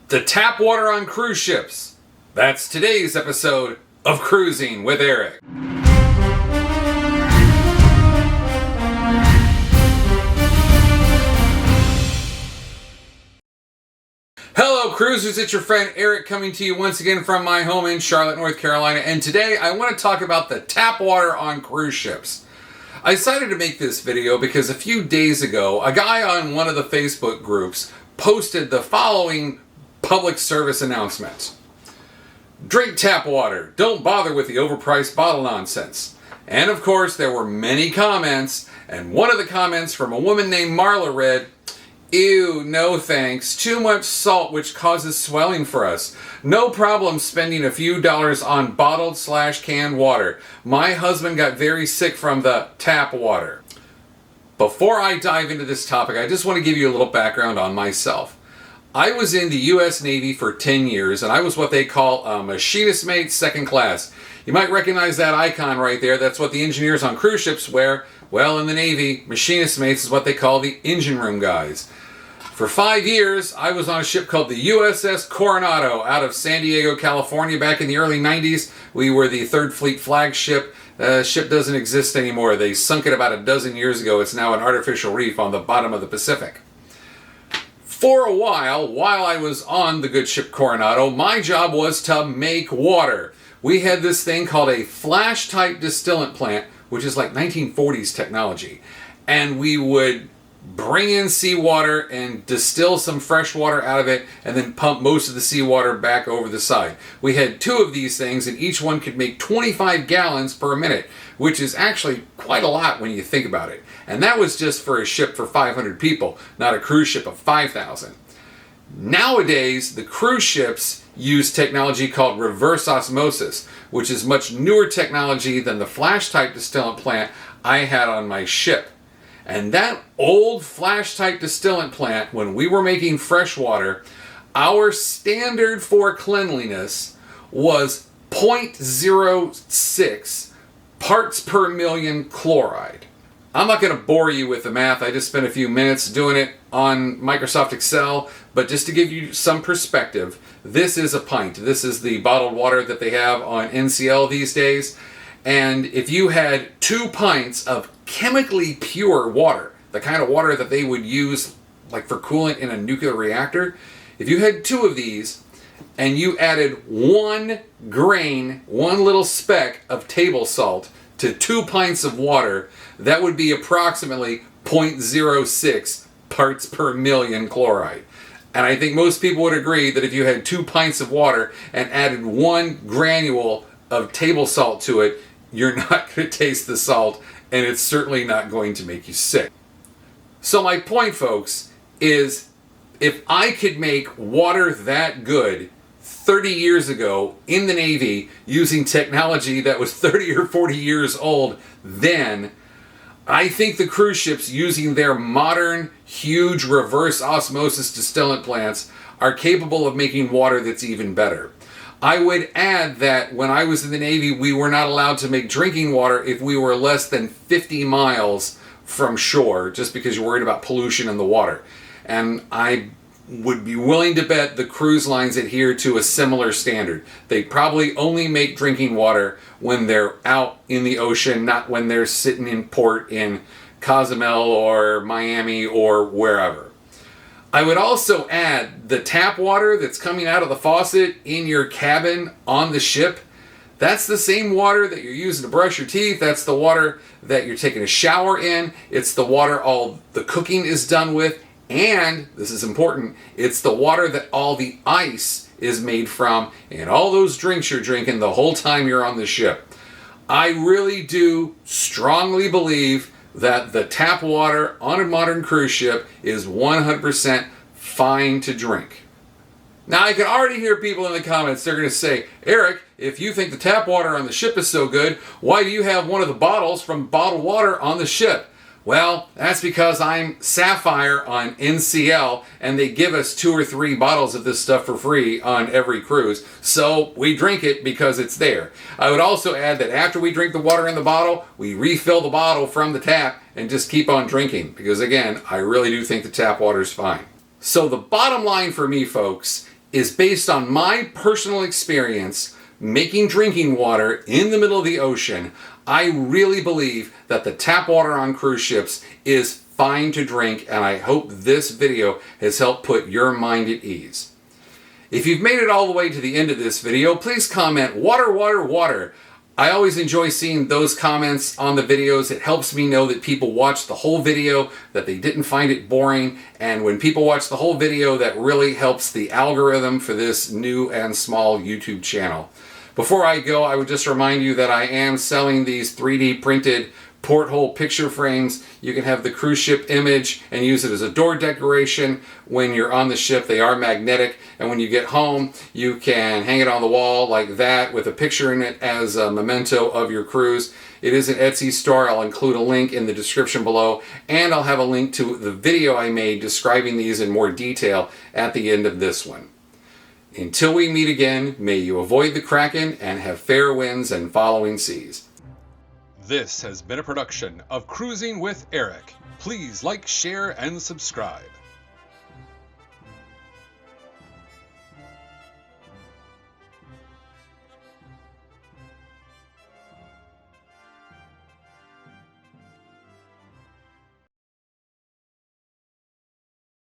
The tap water on cruise ships. That's today's episode of Cruising with Eric. Hello cruisers, it's your friend Eric coming to you once again from my home in Charlotte, North Carolina, and today I want to talk about the tap water on cruise ships. I decided to make this video because a few days ago, a guy on one of the Facebook groups posted the following public service announcement. Drink tap water. Don't bother with the overpriced bottle nonsense. And of course, there were many comments, and one of the comments from a woman named Marla read, "Ew, no thanks. Too much salt which causes swelling for us. No problem spending a few dollars on bottled/canned water. My husband got very sick from the tap water." Before I dive into this topic, I just want to give you a little background on myself. I was in the U.S. Navy for 10 years, and I was what they call a machinist mate second class. You might recognize that icon right there. That's what the engineers on cruise ships wear. Well, in the Navy, machinist mates is what they call the engine room guys. For 5 years, I was on a ship called the USS Coronado out of San Diego, California back in the early 90s. We were the 3rd Fleet flagship. The ship doesn't exist anymore. They sunk it about a dozen years ago. It's now an artificial reef on the bottom of the Pacific. For a while I was on the good ship Coronado, my job was to make water. We had this thing called a flash-type distillant plant, which is like 1940s technology. And we would bring in seawater and distill some fresh water out of it and then pump most of the seawater back over the side. We had 2 of these things and each one could make 25 gallons per minute, which is actually quite a lot when you think about it. And that was just for a ship for 500 people, not a cruise ship of 5,000. Nowadays, the cruise ships use technology called reverse osmosis, which is much newer technology than the flash-type distillant plant I had on my ship. And that old flash-type distillant plant, when we were making fresh water, our standard for cleanliness was 0.06 parts per million chloride. I'm not going to bore you with the math. I just spent a few minutes doing it on Microsoft Excel. But just to give you some perspective, this is a pint. This is the bottled water that they have on NCL these days. And if you had 2 pints of chemically pure water, the kind of water that they would use like for coolant in a nuclear reactor, if you had 2 of these and you added 1 grain, 1 little speck of table salt to 2 pints of water, that would be approximately 0.06 parts per million chloride. And I think most people would agree that if you had 2 pints of water and added 1 granule of table salt to it, you're not going to taste the salt, and it's certainly not going to make you sick. So my point, folks, is if I could make water that good 30 years ago in the Navy using technology that was 30 or 40 years old then, I think the cruise ships using their modern, huge reverse osmosis distillant plants are capable of making water that's even better. I would add that when I was in the Navy, we were not allowed to make drinking water if we were less than 50 miles from shore, just because you're worried about pollution in the water. And I would be willing to bet the cruise lines adhere to a similar standard. They probably only make drinking water when they're out in the ocean, not when they're sitting in port in Cozumel or Miami or wherever. I would also add the tap water that's coming out of the faucet in your cabin on the ship. That's the same water that you're using to brush your teeth. That's the water that you're taking a shower in. It's the water all the cooking is done with. And, this is important, it's the water that all the ice is made from and all those drinks you're drinking the whole time you're on the ship. I really do strongly believe that the tap water on a modern cruise ship is 100% fine to drink. Now, I can already hear people in the comments, they're going to say, Eric, if you think the tap water on the ship is so good, why do you have one of the bottles from bottled water on the ship? Well, that's because I'm Sapphire on NCL, and they give us 2 or 3 bottles of this stuff for free on every cruise, so we drink it because it's there. I would also add that after we drink the water in the bottle, we refill the bottle from the tap and just keep on drinking, because again, I really do think the tap water is fine. So the bottom line for me, folks, is based on my personal experience making drinking water in the middle of the ocean. I really believe that the tap water on cruise ships is fine to drink, and I hope this video has helped put your mind at ease. If you've made it all the way to the end of this video, please comment water, water, water. I always enjoy seeing those comments on the videos. It helps me know that people watched the whole video, that they didn't find it boring. And when people watch the whole video, that really helps the algorithm for this new and small YouTube channel. Before I go, I would just remind you that I am selling these 3D printed porthole picture frames. You can have the cruise ship image and use it as a door decoration when you're on the ship. They are magnetic, and when you get home you can hang it on the wall like that with a picture in it as a memento of your cruise. It is an Etsy store. I'll include a link in the description below, and I'll have a link to the video I made describing these in more detail at the end of this one. Until we meet again, may you avoid the Kraken and have fair winds and following seas. This has been a production of Cruising with Eric. Please like, share, and subscribe.